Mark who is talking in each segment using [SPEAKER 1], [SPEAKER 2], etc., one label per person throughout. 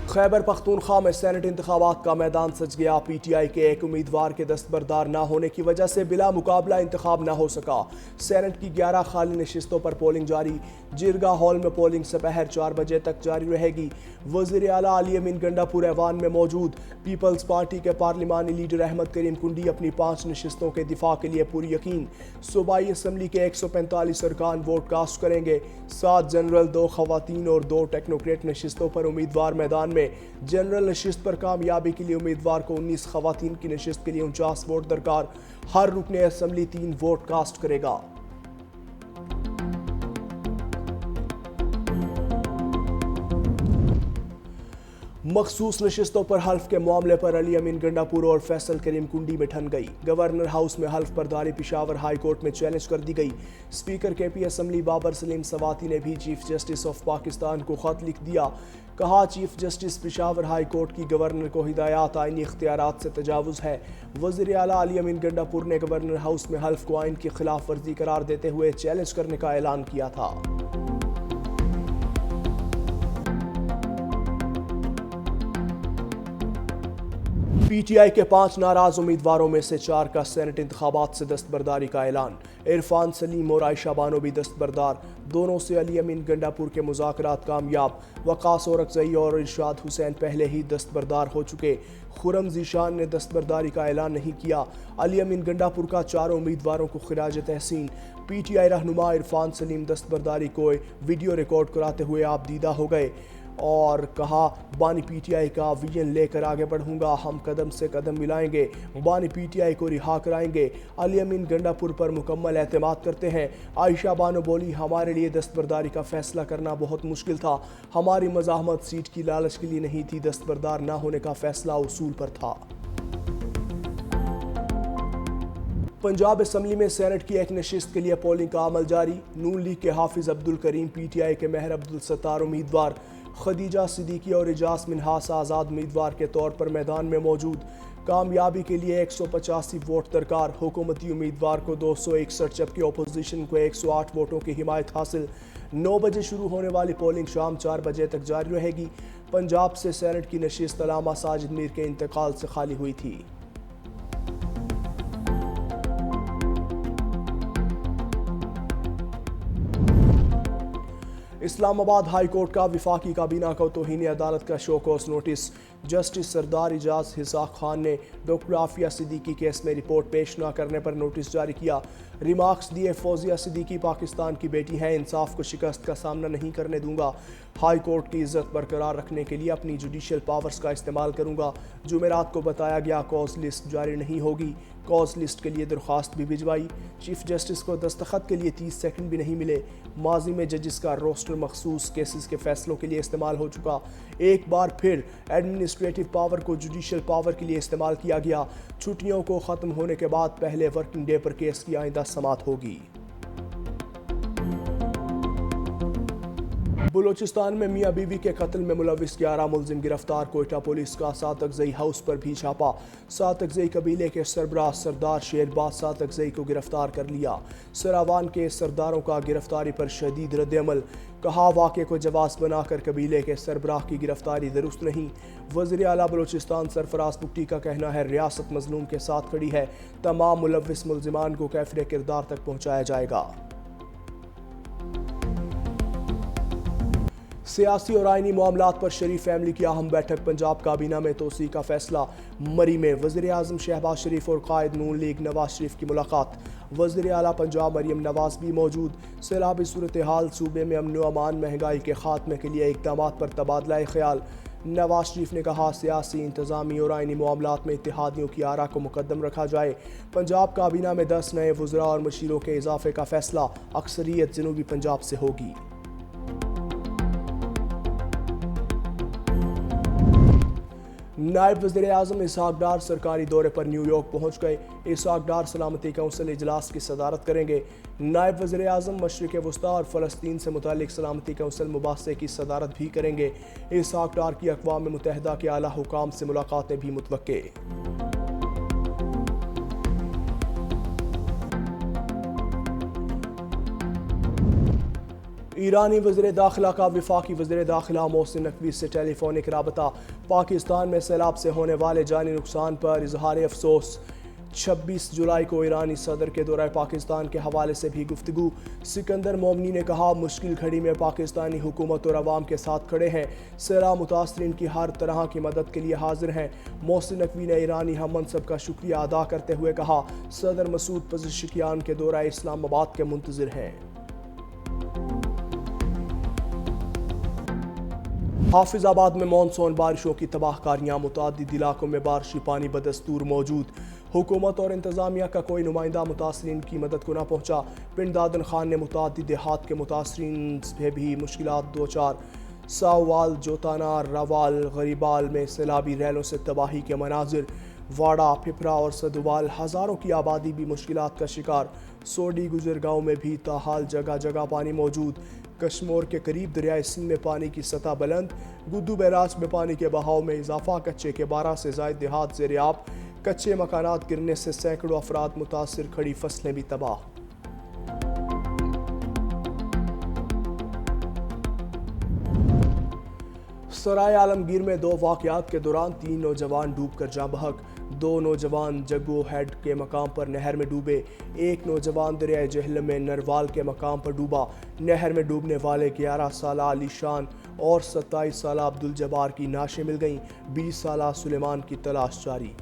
[SPEAKER 1] خیبر پختونخوا میں سینٹ انتخابات کا میدان سج گیا۔ پی ٹی آئی کے ایک امیدوار کے دستبردار نہ ہونے کی وجہ سے بلا مقابلہ انتخاب نہ ہو سکا۔ سینٹ کی 11 خالی نشستوں پر پولنگ جاری۔ جرگہ ہال میں پولنگ سپہر 4 بجے تک جاری رہے گی۔ وزیر اعلیٰ علی امین گنڈا پور ایوان میں موجود۔ پیپلز پارٹی کے پارلیمانی لیڈر احمد کریم کنڈی اپنی 5 نشستوں کے دفاع کے لیے پوری یقین۔ صوبائی اسمبلی کے 145 ارکان ووٹ کاسٹ کریں گے۔ 7 جنرل، 2 خواتین اور 2 ٹیکنوکریٹ نشستوں پر امیدوار میدان میں۔ جنرل نشست پر کامیابی کے لیے امیدوار کو 19، خواتین کی نشست کے لیے 49 ووٹ درکار۔ ہر رکن اسمبلی 3 ووٹ کاسٹ کرے گا۔ مخصوص نشستوں پر حلف کے معاملے پر علی امین گنڈا پور اور فیصل کریم کنڈی میں ٹھن گئی۔ گورنر ہاؤس میں حلف برداری پشاور ہائی کورٹ میں چیلنج کر دی گئی۔ اسپیکر کے پی اسمبلی بابر سلیم سواتی نے بھی چیف جسٹس آف پاکستان کو خط لکھ دیا۔ کہا chief justice Peshawar high court کی گورنر کو ہدایات آئینی اختیارات سے تجاوز ہے۔ وزیر اعلیٰ علی امین گنڈا پور نے گورنر ہاؤس میں حلف کو آئین کی خلاف ورزی قرار دیتے ہوئے چیلنج کرنے کا اعلان کیا تھا۔ پی ٹی آئی کے 5 ناراض امیدواروں میں سے 4 کا سینٹ انتخابات سے دستبرداری کا اعلان۔ عرفان سلیم اور عائشہ بانو بھی دستبردار۔ دونوں سے علی امین گنڈا پور کے مذاکرات کامیاب۔ وقاص اورکزئی اور ارشاد حسین پہلے ہی دستبردار ہو چکے۔ خرم ذیشان نے دستبرداری کا اعلان نہیں کیا۔ علی امین گنڈا پور کا 4 امیدواروں کو خراج تحسین۔ پی ٹی آئی رہنما عرفان سلیم دستبرداری کو ویڈیو ریکارڈ کراتے ہوئے آپ دیدہ ہو گئے اور کہا بانی پی ٹی آئی کا ویژن لے کر آگے بڑھوں گا، ہم قدم سے قدم ملائیں گے، بانی پی ٹی آئی کو رہا کرائیں گے۔ علی امین گنڈا پور پر مکمل اعتماد کرتے ہیں۔ عائشہ بانو بولی ہمارے لیے دستبرداری کا فیصلہ کرنا بہت مشکل تھا، ہماری مزاحمت سیٹ کی لالچ کے لیے نہیں تھی، دستبردار نہ ہونے کا فیصلہ اصول پر تھا۔ پنجاب اسمبلی میں سینٹ کی ایک نشست کے لیے پولنگ کا عمل جاری۔ نون لیگ کے حافظ عبدالکریم، پی ٹی آئی کے مہر عبدالستار امیدوار، خدیجہ صدیقی اور اجاز منہاس آزاد امیدوار کے طور پر میدان میں موجود۔ کامیابی کے لیے 185 ووٹ درکار۔ حکومتی امیدوار کو 261 جبکہ اپوزیشن کو 108 ووٹوں کی حمایت حاصل۔ 9 بجے شروع ہونے والی پولنگ شام 4 بجے تک جاری رہے گی۔ پنجاب سے سینٹ کی نشست علامہ ساجد میر کے انتقال سے خالی ہوئی تھی۔ اسلام آباد ہائی کورٹ کا وفاقی کابینہ کو توہین عدالت کا شو کوز نوٹس۔ جسٹس سردار اجاز حساق خان نے ڈاکٹر عافیہ صدیقی کیس میں رپورٹ پیش نہ کرنے پر نوٹس جاری کیا۔ ریمارکس دیے فوزیہ صدیقی پاکستان کی بیٹی ہیں، انصاف کو شکست کا سامنا نہیں کرنے دوں گا، ہائی کورٹ کی عزت برقرار رکھنے کے لیے اپنی جوڈیشل پاورز کا استعمال کروں گا۔ جمعرات کو بتایا گیا کوز لسٹ جاری نہیں ہوگی، کوز لسٹ کے لیے درخواست بھی بھجوائی۔ چیف جسٹس کو دستخط کے لیے 30 سیکنڈ بھی نہیں ملے۔ ماضی میں ججز کا روسٹر مخصوص کیسز کے فیصلوں کے لیے استعمال ہو چکا، ایک بار پھر ایڈمنسٹریٹو پاور کو جوڈیشل پاور کے لیے استعمال کیا گیا۔ چھٹیوں کو ختم ہونے کے بعد پہلے ورکنگ ڈے پر کیس کی آئندہ سماعت ہوگی۔ بلوچستان میں میاں بیوی کے قتل میں ملوث 11 ملزم گرفتار۔ کوئٹہ پولیس کا سات اکزئی ہاؤس پر بھی چھاپا۔ سات اکزئی قبیلے کے سربراہ سردار شیرباز سات اکزئی کو گرفتار کر لیا۔ سراوان کے سرداروں کا گرفتاری پر شدید رد عمل۔ کہا واقعے کو جواز بنا کر قبیلے کے سربراہ کی گرفتاری درست نہیں۔ وزیر اعلیٰ بلوچستان سرفراز بگٹی کا کہنا ہے ریاست مظلوم کے ساتھ کھڑی ہے، تمام ملوث ملزمان کو کیفر کردار تک پہنچایا جائے گا۔ سیاسی اور آئینی معاملات پر شریف فیملی کی اہم بیٹھک۔ پنجاب کابینہ میں توسیع کا فیصلہ۔ مری میں وزیر اعظم شہباز شریف اور قائد نون لیگ نواز شریف کی ملاقات۔ وزیر اعلیٰ پنجاب مریم نواز بھی موجود۔ سیلابی صورتحال، صوبے میں امن و امان، مہنگائی کے خاتمے کے لیے اقدامات پر تبادلہ خیال۔ نواز شریف نے کہا سیاسی، انتظامی اور آئینی معاملات میں اتحادیوں کی آراء کو مقدم رکھا جائے۔ پنجاب کابینہ میں 10 نئے وزراء اور مشیروں کے اضافے کا فیصلہ، اکثریت جنوبی پنجاب سے ہوگی۔ نائب وزیر اعظم اسحاق ڈار سرکاری دورے پر نیو یارک پہنچ گئے۔ اسحاق ڈار سلامتی کونسل اجلاس کی صدارت کریں گے۔ نائب وزیر اعظم مشرق وسطیٰ اور فلسطین سے متعلق سلامتی کونسل مباحثے کی صدارت بھی کریں گے۔ اسحاق ڈار کی اقوام متحدہ کے اعلیٰ حکام سے ملاقاتیں بھی متوقع۔ ایرانی وزیر داخلہ کا وفاقی وزیر داخلہ محسن نقوی سے ٹیلی فونک رابطہ، پاکستان میں سیلاب سے ہونے والے جانی نقصان پر اظہار افسوس۔ 26 جولائی کو ایرانی صدر کے دورہ پاکستان کے حوالے سے بھی گفتگو۔ سکندر مومنی نے کہا مشکل گھڑی میں پاکستانی حکومت اور عوام کے ساتھ کھڑے ہیں، سیلاب متاثرین کی ہر طرح کی مدد کے لیے حاضر ہیں۔ محسن نقوی نے ایرانی ہم منصب کا شکریہ ادا کرتے ہوئے کہا صدر مسعود پزشکیان کے دورہ اسلام آباد کے منتظر ہیں۔ حافظ آباد میں مانسون بارشوں کی تباہ کاریاں، متعدد علاقوں میں بارشی پانی بدستور موجود۔ حکومت اور انتظامیہ کا کوئی نمائندہ متاثرین کی مدد کو نہ پہنچا۔ پنڈ دادن خان نے متعدد دیہات کے متاثرین سے بھی مشکلات دوچار۔ ساوال، جوتانا، راوال، غریبال میں سیلابی ریلوں سے تباہی کے مناظر۔ واڑہ، پھپھرا اور سدوال ہزاروں کی آبادی بھی مشکلات کا شکار۔ سوڈی گجرگاؤں میں بھی تاحال جگہ جگہ پانی موجود۔ کشمور کے قریب دریائے سندھ میں پانی کی سطح بلند۔ گدو بیراج میں پانی کے بہاؤ میں اضافہ، کچے کے 12 سے زائد دیہات زیر آب۔ کچے مکانات گرنے سے سینکڑوں افراد متاثر، کھڑی فصلیں بھی تباہ۔ سرائے عالمگیر میں 2 واقعات کے دوران 3 نوجوان ڈوب کر جاں بحق۔ 2 نوجوان جگو ہیڈ کے مقام پر نہر میں ڈوبے۔ 1 نوجوان دریائے جہلم میں نروال کے مقام پر ڈوبا۔ نہر میں ڈوبنے والے 11 سالہ علی شان اور 27 سالہ عبدالجبار کی نعشیں مل گئیں۔ 20 سالہ سلیمان کی تلاش جاری۔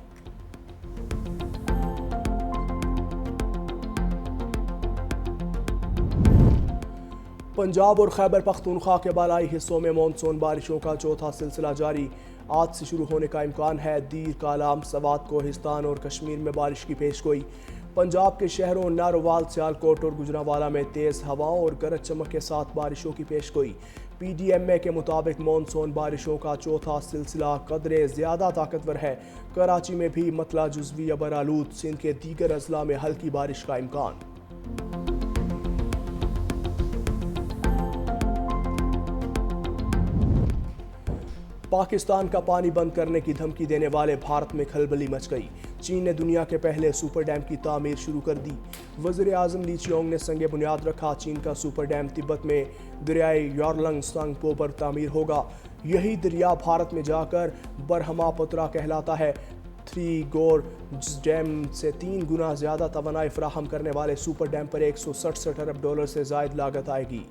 [SPEAKER 1] پنجاب اور خیبر پختونخوا کے بالائی حصوں میں مانسون بارشوں کا چوتھا سلسلہ جاری۔ آج سے شروع ہونے کا امکان ہے۔ دیر، کالام، سوات، کوہستان اور کشمیر میں بارش کی پیشگوئی۔ پنجاب کے شہروں ناروال، سیالکوٹ اور گوجرانوالہ میں تیز ہواؤں اور گرج چمک کے ساتھ بارشوں کی پیشگوئی۔ پی ڈی ایم اے کے مطابق مانسون بارشوں کا چوتھا سلسلہ قدرے زیادہ طاقتور ہے۔ کراچی میں بھی مطلع جزوی ابر آلود، سندھ کے دیگر اضلاع میں ہلکی بارش کا امکان۔ پاکستان کا پانی بند کرنے کی دھمکی دینے والے بھارت میں کھلبلی مچ گئی۔ چین نے دنیا کے پہلے سپر ڈیم کی تعمیر شروع کر دی۔ وزیر اعظم لی چیونگ نے سنگ بنیاد رکھا۔ چین کا سپر ڈیم تبت میں دریائے یارلنگ سنگ پو پر تعمیر ہوگا۔ یہی دریا بھارت میں جا کر برہما پترا کہلاتا ہے۔ 3 گورجز ڈیم سے 3 گنا زیادہ توانائی فراہم کرنے والے سپر ڈیم پر $167 ارب سے زائد لاگت آئے گی۔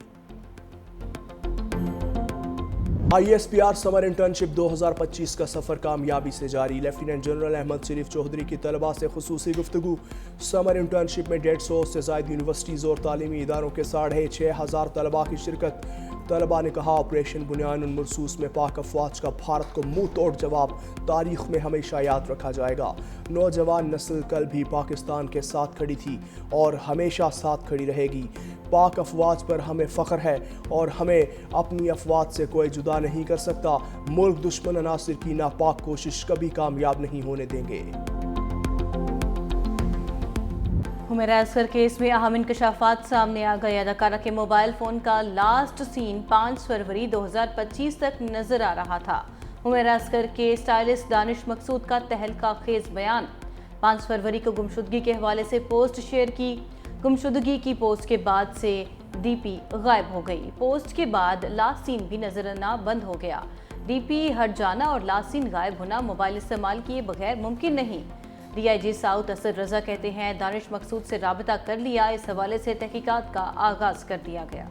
[SPEAKER 1] ISPR سمر انٹرنشپ 2025 کا سفر کامیابی سے جاری۔ لیفٹیننٹ جنرل احمد شریف چودھری کی طلباء سے خصوصی گفتگو۔ سمر انٹرنشپ میں 150 سے زائد یونیورسٹیز اور تعلیمی اداروں کے 6,500 طلباء کی شرکت۔ طلباء نے کہا آپریشن بنیان المرصوص میں پاک افواج کا بھارت کو منہ توڑ جواب تاریخ میں ہمیشہ یاد رکھا جائے گا۔ نوجوان نسل کل بھی پاکستان کے ساتھ کھڑی تھی اور ہمیشہ ساتھ کھڑی رہے گی۔ پاک افواج پر ہمیں فخر ہے اور ہمیں اپنی افواج سے کوئی جدا نہیں کر سکتا۔ ملک دشمن عناصر کی ناپاک کوشش کبھی کامیاب نہیں ہونے دیں گے۔
[SPEAKER 2] حمیرہ اصغر کیس میں اہم انکشافات سامنے آ گئے۔ اداکارہ کے موبائل فون کا لاسٹ سین 5 فروری 2025 تک نظر آ رہا تھا۔ حمیرہ اصغر کے اسٹائلسٹ دانش مقصود کا تہلکہ خیز بیان۔ 5 فروری کو گمشدگی کے حوالے سے پوسٹ شیئر کی۔ گمشدگی کی پوسٹ کے بعد سے ڈی پی غائب ہو گئی۔ پوسٹ کے بعد لاسٹ سین بھی نظر آنا بند ہو گیا۔ ڈی پی ہٹ جانا اور لاسٹ سین غائب ہونا موبائل استعمال کیے بغیر ممکن نہیں۔ D I G South Asad Raza کہتے ہیں دانش مقصود سے رابطہ کر لیا، اس حوالے سے تحقیقات کا آغاز کر دیا گیا۔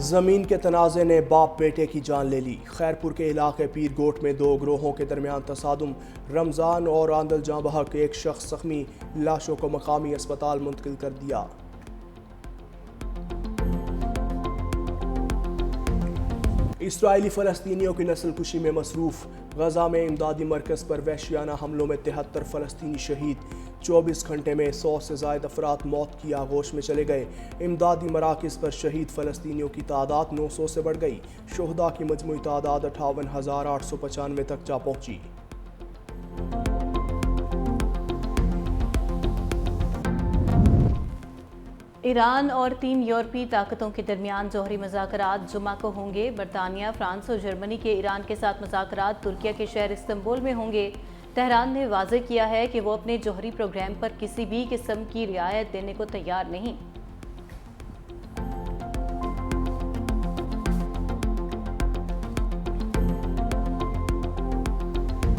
[SPEAKER 1] زمین کے تنازع نے باپ بیٹے کی جان لے لی۔ خیرپور کے علاقے پیر گوٹ میں 2 گروہوں کے درمیان تصادم۔ رمضان اور آندل جاں بحق، 1 شخص زخمی، لاشوں کو مقامی اسپتال منتقل کر دیا۔ اسرائیلی فلسطینیوں کی نسل کشی میں مصروف۔ غزہ میں امدادی مرکز پر وحشیانہ حملوں میں 73 فلسطینی شہید۔ 24 گھنٹے میں 100 سے زائد افراد موت کی آغوش میں چلے گئے۔ امدادی مراکز پر شہید فلسطینیوں کی تعداد 900 سے بڑھ گئی۔ شہداء کی مجموعی تعداد 58,895 تک جا پہنچی۔
[SPEAKER 2] ایران اور 3 یورپی طاقتوں کے درمیان جوہری مذاکرات جمعہ کو ہوں گے۔ برطانیہ، فرانس اور جرمنی کے ایران کے ساتھ مذاکرات ترکیہ کے شہر استنبول میں ہوں گے۔ تہران نے واضح کیا ہے کہ وہ اپنے جوہری پروگرام پر کسی بھی قسم کی رعایت دینے کو تیار نہیں۔